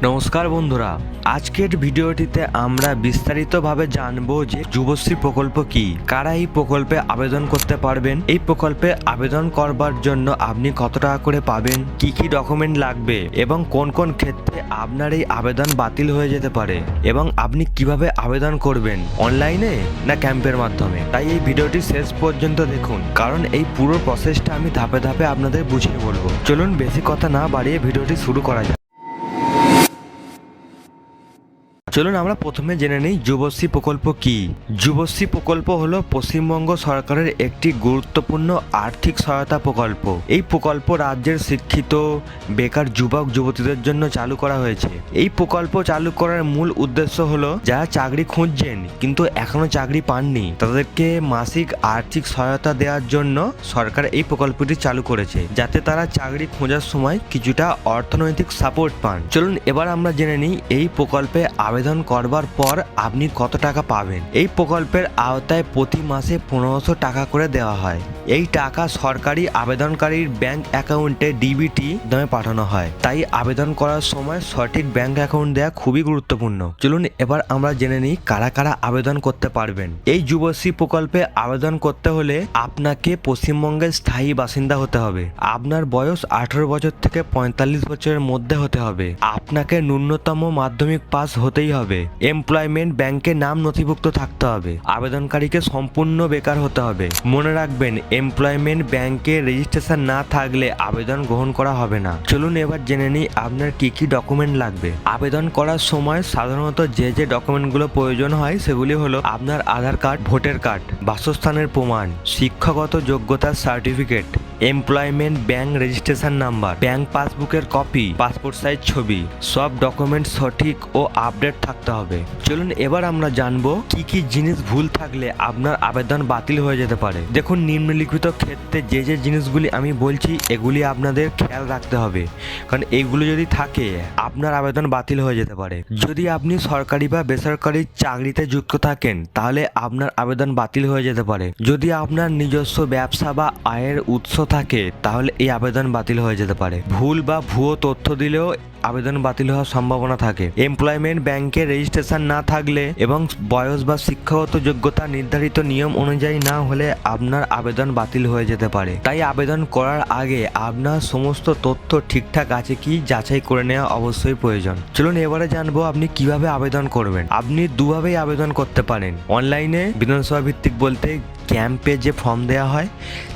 নমস্কার বন্ধুরা, আজকের ভিডিওটিতে আমরা বিস্তারিতভাবে জানবো যে যুবশ্রী প্রকল্প কি, কারা এই প্রকল্পে আবেদন করতে পারবেন, এই প্রকল্পে আবেদন করবার জন্য আপনি কত টাকা করে পাবেন, কি কি ডকুমেন্ট লাগবে এবং কোন কোন ক্ষেত্রে আপনার এই আবেদন বাতিল হয়ে যেতে পারে এবং আপনি কিভাবে আবেদন করবেন, অনলাইনে না ক্যাম্পের মাধ্যমে। তাই এই ভিডিওটি শেষ পর্যন্ত দেখুন, কারণ এই পুরো প্রসেসটা আমি ধাপে ধাপে আপনাদের বুঝিয়ে বলবো। চলুন বেশি কথা না বাড়িয়ে ভিডিওটি শুরু করা যাক। চলুন আমরা প্রথমে জেনে নিই যুবশ্রী প্রকল্প কি। যুবশ্রী প্রকল্প হলো পশ্চিমবঙ্গ সরকারের একটি গুরুত্বপূর্ণ আর্থিক সহায়তা প্রকল্প। এই প্রকল্প রাজ্যের শিক্ষিত বেকার যুবক যুবতীদের জন্য চালু করা হয়েছে। এই প্রকল্প চালু করার মূল উদ্দেশ্য হলো যারা চাকরি খুঁজছেন কিন্তু এখনো চাকরি পাননি, তাদেরকে মাসিক আর্থিক সহায়তা দেওয়ার জন্য সরকার এই প্রকল্পটি চালু করেছে, যাতে তারা চাকরি খোঁজার সময় কিছুটা অর্থনৈতিক সাপোর্ট পান। চলুন এবার আমরা জেনে নিই এই প্রকল্পে আবেদন করবার পর আপনি কত টাকা পাবেন। এই প্রকল্পের আওতায় প্রতি মাসে 1500 টাকা করে দেওয়া হয়। এই টাকা সরকারি আবেদনকারীর ব্যাংক অ্যাকাউন্টে ডিবিটি নামে পাঠানো হয়। তাই আবেদন করার সময় সঠিক ব্যাংক অ্যাকাউন্ট দেওয়া খুবই গুরুত্বপূর্ণ। চলুন এবার আমরা জেনে নিই কারা কারা আবেদন করতে পারবেন। এই যুবশ্রী প্রকল্পে আবেদন করতে হলে আপনাকে পশ্চিমবঙ্গের স্থায়ী বাসিন্দা হতে হবে। আপনার বয়স 18 বছর থেকে 45 বছরের মধ্যে হতে হবে। আপনাকে ন্যূনতম মাধ্যমিক পাস হতেই হবে। এমপ্লয়মেন্ট ব্যাংকে নাম নথিভুক্ত থাকতে হবে। আবেদনকারীকে সম্পূর্ণ বেকার হতে হবে। মনে রাখবেন, এমপ্লয়মেন্ট ব্যাংকে রেজিস্ট্রেশন না থাকলে আবেদন গ্রহণ করা হবে না। চলুন এবার জেনে নিই আপনার কি কি ডকুমেন্ট লাগবে। আবেদন করার সময় সাধারণত যে যে ডকুমেন্টগুলো প্রয়োজন হয় সেগুলি হলো আপনার আধার কার্ড, ভোটার কার্ড, বাসস্থানের প্রমাণ, শিক্ষাগত যোগ্যতার certificate, employment bank registration number, bank পাসবুকের কপি, পাসপোর্ট সাইজ ছবি। সব ডকুমেন্ট সঠিক ও আপডেট থাকতে হবে। চলুন এবার আমরা জানবো কি কি জিনিস ভুল থাকলে আপনার আবেদন বাতিল হয়ে যেতে পারে। দেখুন, নিম্নলিখিত ক্ষেত্রে যে যে জিনিসগুলি আমি বলছি এগুলি আপনাদের খেয়াল রাখতে হবে, কারণ এগুলো যদি থাকে আপনার আবেদন বাতিল হয়ে যেতে পারে। যদি আপনি সরকারি বা বেসরকারি চাকরিতে যুক্ত থাকেন তাহলে আপনার আবেদন বাতিল হয়ে যেতে পারে। যদি আপনার নিজস্ব ব্যবসা বা আয়ের উৎস থাকে তাহলে এই আবেদন বাতিল হয়ে যেতে পারে। ভুল বা ভুয়ো তথ্য দিলেও আবেদন বাতিল হওয়ার সম্ভাবনা থাকে। এমপ্লয়মেন্ট ব্যাংকে রেজিস্ট্রেশন না থাকলে এবং বয়স বা শিক্ষাগত যোগ্যতা নির্ধারিত নিয়ম অনুযায়ী না হলে আপনার আবেদন বাতিল হয়ে যেতে পারে। তাই আবেদন করার আগে আপনার সমস্ত তথ্য ঠিকঠাক আছে কি যাচাই করে নেওয়া অবশ্যই প্রয়োজন। চলুন এবারে জানবো আপনি কিভাবে আবেদন করবেন। আপনি দুভাবেই আবেদন করতে পারেন। অনলাইনে বিধানসভা ভিত্তিক বলতে ক্যাম্পে যে ফর্ম দেওয়া হয়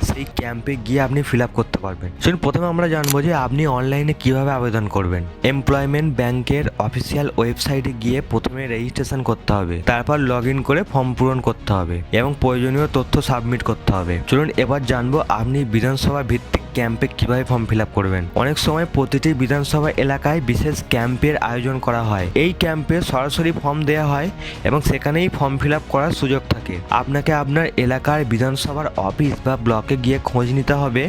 সেই ক্যাম্পে গিয়ে আপনি ফিল আপ করতে পারবেন। চলুন প্রথমে আমরা জানবো যে আপনি অনলাইনে কিভাবে আবেদন করবেন। এমপ্লয়মেন্ট ব্যাংকের অফিসিয়াল ওয়েবসাইটে গিয়ে প্রথমে রেজিস্ট্রেশন করতে হবে, তারপর লগ ইন করে ফর্ম পূরণ করতে হবে এবং প্রয়োজনীয় তথ্য সাবমিট করতে হবে। চলুন এবার জানবো আপনি বিধানসভা ভিত্তিক ক্যাম্পে কিভাবে ফর্ম ফিল আপ করবেন। অনেক সময় প্রতিটি বিধানসভা এলাকায় বিশেষ ক্যাম্পের আয়োজন করা হয়। এই ক্যাম্পে সরাসরি ফর্ম দেওয়া হয় এবং সেখানেই ফর্ম ফিল আপ করার সুযোগ থাকে। আপনাকে আপনার এলাকার বিধানসভার অফিস বা ব্লকে গিয়ে খোঁজ নিতে হবে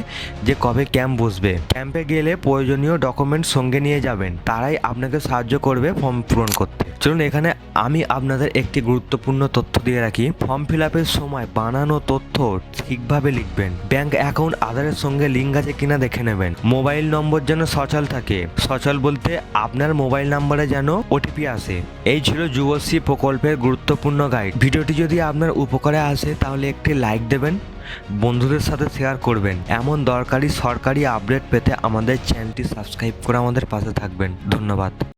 যে কবে ক্যাম্প বসবে। ক্যাম্পে গেলে প্রয়োজনীয় ডকুমেন্ট সঙ্গে নিয়ে যাবেন, তারাই আপনাকে সাহায্য করবে ফর্ম পূরণ করতে। চলুন এখানে আমি আপনাদের একটি গুরুত্বপূর্ণ তথ্য দিয়ে রাখি। ফর্ম ফিল আপের সময় বানানো তথ্য ঠিকভাবে লিখবেন। ব্যাংক অ্যাকাউন্ট আধারের সঙ্গে লিঙ্ক আছে কিনা দেখে নেবেন। মোবাইল নম্বর যেন সচল থাকে। সচল বলতে আপনার মোবাইল নম্বরে যেন ওটিপি আসে। এই ছিল যুবশ্রী প্রকল্পের গুরুত্বপূর্ণ গাইড। ভিডিওটি যদি আপনার উপকারে আসে তাহলে একটি লাইক দেবেন, বন্ধুদের সাথে শেয়ার করবেন। এমন দরকারি সরকারি আপডেট পেতে আমাদের চ্যানেলটি সাবস্ক্রাইব করে আমাদের পাশে থাকবেন। ধন্যবাদ।